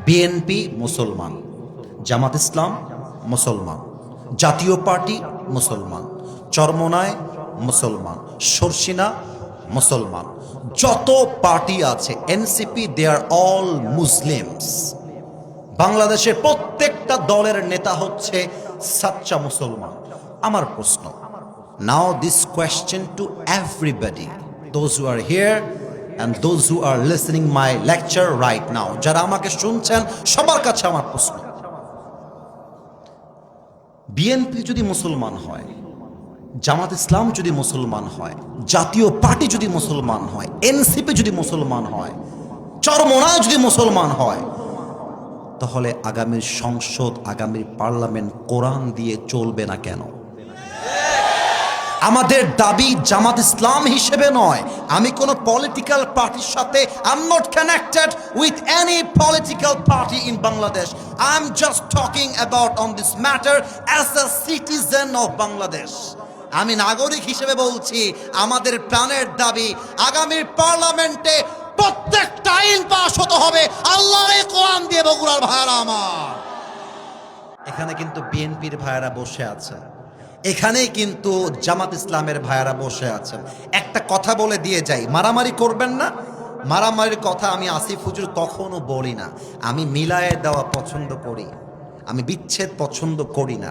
BNP মুসলমান, জামাত ইসলাম মুসলমান, জাতীয় পার্টি মুসলমান, চরমোনাই মুসলমান, শর্ষিনা মুসলমান, যত পার্টি আছে NCP, they are all Muslims. বাংলাদেশের প্রত্যেকটা দলের নেতা হচ্ছে সাচ্চা মুসলমান। আমার প্রশ্ন, now this question to everybody, those who are here and those who are listening my lecture right now, যারা আমাকে শুনছেন সবার কাছে আমার প্রশ্ন, বিএনপি যদি মুসলমান হয়, জামাত ইসলাম যদি মুসলমান হয়, জাতীয় পার্টি যদি মুসলমান হয়, এনসিপি যদি মুসলমান হয়, চরমোনাই যদি মুসলমান হয়, তাহলে আগামীর সংসদ, আগামীর পার্লামেন্ট কোরআন দিয়ে চলবে না কেন? আমাদের দাবি জামাত ইসলাম হিসেবে নয়, আমি কোন পলিটিক্যাল পার্টির সাথে I am not connected with any political party in Bangladesh. I am just talking about on this matter as a citizen of Bangladesh. আমি নাগরিক হিসেবে বলছি, আমাদের প্রাণের দাবি আগামীর পার্লামেন্টে প্রত্যেকটা আইন পাস হতে হবে আল্লাহর কোরআন দিয়ে। বগুড়ার ভাইরা আমার, এখানে কিন্তু বিএনপির ভাইরা বসে আছে, এখানেই কিন্তু জামাত ইসলামের ভাইয়ারা বসে আছেন। একটা কথা বলে দিয়ে যাই, মারামারি করবেন না। মারামারির কথা আমি আসিফ হুজুর কখনো বলি না। আমি মিলায়ে দেওয়া পছন্দ করি, আমি বিচ্ছেদ পছন্দ করি না।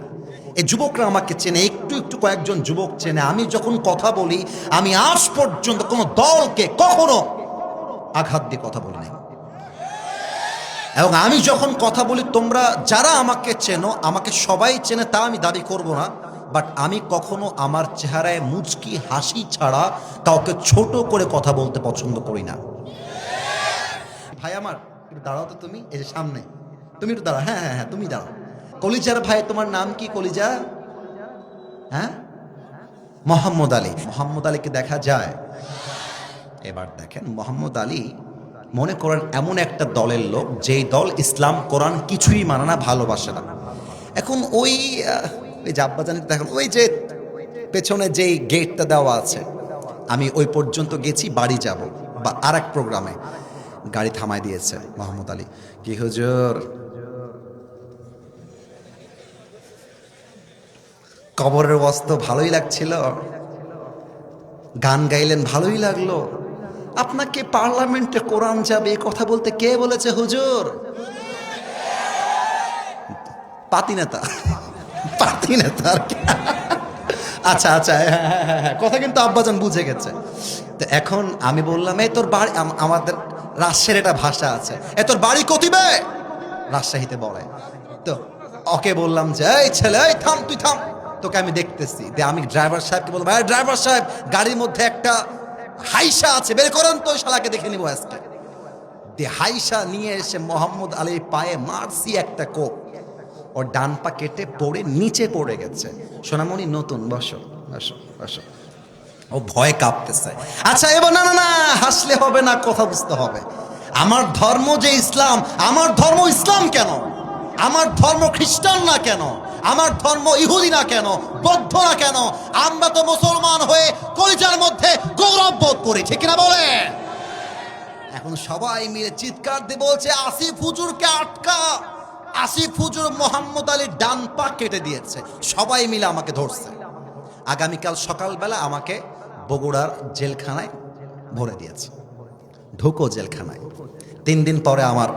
এই যুবকরা আমাকে চেনে, একটু একটু কয়েকজন যুবক চেনে। আমি যখন কথা বলি, আমি আজ পর্যন্ত কোনো দলকে কখনো আঘাত দিয়ে কথা বলি নাই। এবং আমি যখন কথা বলি, তোমরা যারা আমাকে চেনো, আমাকে সবাই চেনে তা আমি দাবি করব না, বাট আমি কখনো আমার চেহারায় মুচকি হাসি ছাড়া কাউকে ছোট করে কথা বলতে পছন্দ করি না। ভাই আমার একটু দাঁড়াও তো, তুমি এই যে সামনে, তুমি একটু দাঁড়াও। হ্যাঁ হ্যাঁ হ্যাঁ, তুমি দাঁড়াও। কলিজার ভাই, তোমার নাম কি কলিজা? হ্যাঁ, মোহাম্মদ আলী। মোহাম্মদ আলীকে দেখা যায়? এবার দেখেন, মোহাম্মদ আলী মনে করেন এমন একটা দলের লোক, যেই দল ইসলাম কোরআন কিছুই মানে না, ভালোবাসে না। এখন ওই জাব্বাজানি দেখেন, ওই যে পেছনে যেই গেটটা দেওয়া আছে, আমি ওই পর্যন্ত গেছি, বাড়ি যাব বা আর এক প্রোগ্রামে গাড়ি থামায় দিয়েছে মোহাম্মদ আলী। কি হুজুর, কবরের বস্ত্র ভালোই লাগছিল, গান গাইলেন ভালোই লাগলো, আপনাকে পার্লামেন্টে কোরআন যাবে এই কথা বলতে কে বলেছে হুজুর? পাতি নেতা, পাতি নেতা আর কি। আচ্ছা আচ্ছা, হ্যাঁ, কথা কিন্তু আব্বাজান বুঝে গেছে। তো এখন আমি বললাম, এই তোর বাড়ি, আমাদের রাজশাহীর একটা ভাষা আছে, এ তোর বাড়ি কতিবে, রাজশাহীতে বলে। তো ওকে বললাম যে, এই ছেলে, এই থাম, তুই থাম, তোকে আমি দেখতেছি। আমি ড্রাইভার সাহেবকে বললাম, ভাই ড্রাইভার সাহেব, গাড়ির মধ্যে একটা হাইসা আছে, বের করেন তো, শালাকে দেখে নিবো আজকে। হাইসা নিয়ে এসে মোহাম্মদ আলীর পায়ে মারছি একটা কোপ, ওর ডান পা কেটে পড়ে নিচে পড়ে গেছে। সোনামণি নতুন, বসো বসো বসো। ও ভয় কাঁপতেছে। আচ্ছা এবার না না না, হাসলে হবে না, কথা বুঝতে হবে। আমার ধর্ম যে ইসলাম, আমার ধর্ম ইসলাম কেন? আমার ধর্ম খ্রিস্টান না কেন? আমার ধর্ম ইহুদি না কেন? বৌদ্ধ না কেন? আমরা তো মুসলমান হয়ে কলিজার মধ্যে গৌরব বোধ করি, ঠিক না বলে? এখন সবাই মিলে চিৎকার দিয়ে বলছে, আসিফ হুজুরকে আটকা। আসিফ হুজুর মোহাম্মদ আলীর ডান পা কেটে দিয়েছে। সবাই মিলে আমাকে ধরছে। আগামীকাল সকালবেলা আমাকে বগুড়ার জেলখানায় ভরে দিয়েছে, ঢুকো জেলখানায়। 3 দিন পরে আমার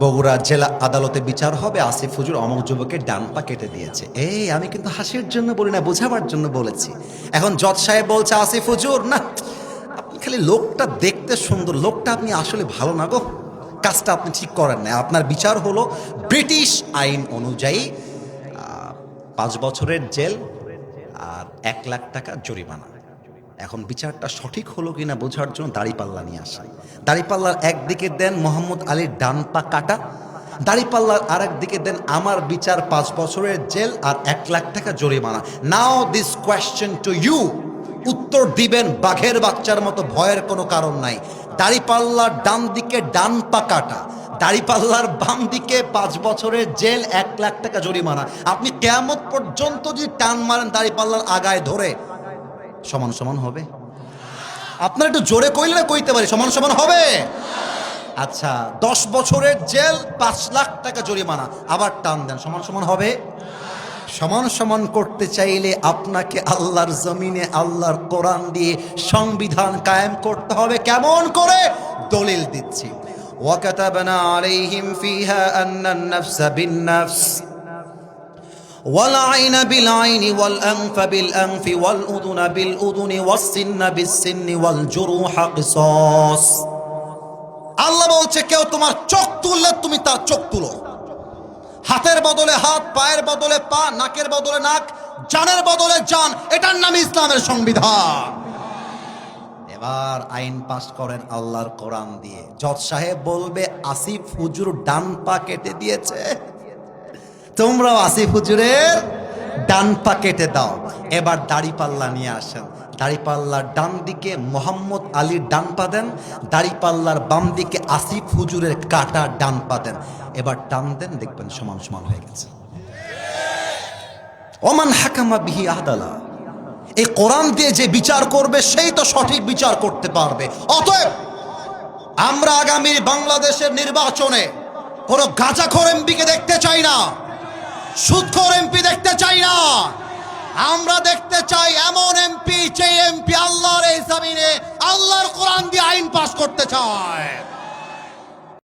বগুড়া জেলা আদালতে বিচার হবে, আসিফ হুজুর অমুক যুবকের ডান পা কেটে দিয়েছে। এই আমি কিন্তু হাসির জন্য বলি না, বোঝাবার জন্য বলেছি। এখন জজ সাহেব বলছে, আসিফ হুজুর না, আপনি খালি লোকটা দেখতে সুন্দর, লোকটা আপনি আসলে ভালো না গো, কাজটা আপনি ঠিক করেন না। আপনার বিচার হলো ব্রিটিশ আইন অনুযায়ী 5 বছরের জেল আর 1 লাখ টাকা জরিমানা। এখন বিচারটা সঠিক হলো কিনা বোঝার জন্য দাড়িপাল্লা নিয়ে আসেন। দাড়িপাল্লার একদিকে দেন মোহাম্মদ আলীর ডান পা কাটা, দাড়িপাল্লার আর একদিকে দেন আমার বিচার 5 বছরের জেল আর 1 লাখ টাকা জরিমানা। নাও দিস কোয়েশ্চেন টু ইউ, উত্তর দিবেন বাঘের বাচ্চার মতো, ভয়ের কোনো কারণ নাই। দাড়িপাল্লার ডান দিকে ডান পা কাটা, দাড়িপাল্লার বাম দিকে 5 বছরের জেল, 1 লাখ টাকা জরিমানা। আপনি কিয়ামত পর্যন্ত যদি টান মারেন দাড়িপাল্লার আগায় ধরে, সমান সমান হবে? আপনার একটু জোরে কইলে না কইতে পারি, সমান সমান হবে? আচ্ছা 10 বছরের জেল, 5 লাখ টাকা জরিমানা, আবার টান দেন, সমান সমান হবে? সমান সমান করতে চাইলে আপনাকে আল্লাহর জমিনে আল্লাহর কোরআন দিয়ে সংবিধান কায়েম করতে হবে। কেমন করে? দলিল দিচ্ছি। ওয়াকাতাবনা আলাইহিম ফিহা আন্নান নাফসা বিন-নাফস ওয়াল আইনা বিল আইনি ওয়াল আনফা বিল আনফি ওয়াল উযুনা বিল উযুনি ওয়াস সিন্না বিস সিন্নি ওয়াল জুরুহা কিসাস। আল্লাহ বলছে কেউ তোমার চোখ তুললে তুমি তার চোখ তুলো, হাতের বদলে হাত, পায়ের বদলে পা, নাকের বদলে নাক, জানের বদলে জান। এটার নাম ইসলামের সংবিধান। এবার আইন পাস করেন আল্লাহর কোরআন দিয়ে। জজ সাহেব বলবে আসিফ হুজুর ডান পা কেটে দিয়েছে, তোমরাও আসিফ হুজুরের ডান পা কেটে দাও। এবার দাড়িপাল্লা নিয়ে আসেন, দাড়িপাল্লার ডান দিকে মোহাম্মদ আলীর ডান পা দেন, দাড়িপাল্লার বাম দিকে আসিফ হুজুরের কাটা ডান পা দেন। এবার টান দেন, দেখবেন সমান সমান হয়ে গেছে। ওমান হাকামা বিহি আদালা। এই কোরআন দিয়ে যে বিচার করবে সেই তো সঠিক বিচার করতে পারবে। অতএব আমরা আগামী বাংলাদেশের নির্বাচনে কোনো গাঁজাখোর এমপিকে দেখতে চাই না, সুদখোর এমপি দেখতে চাই না। আমরা দেখতে চাই এমন এমপি যে এমপি আল্লাহর এই জমিনে আল্লাহর কোরআন দিয়ে আইন পাস করতে চায়।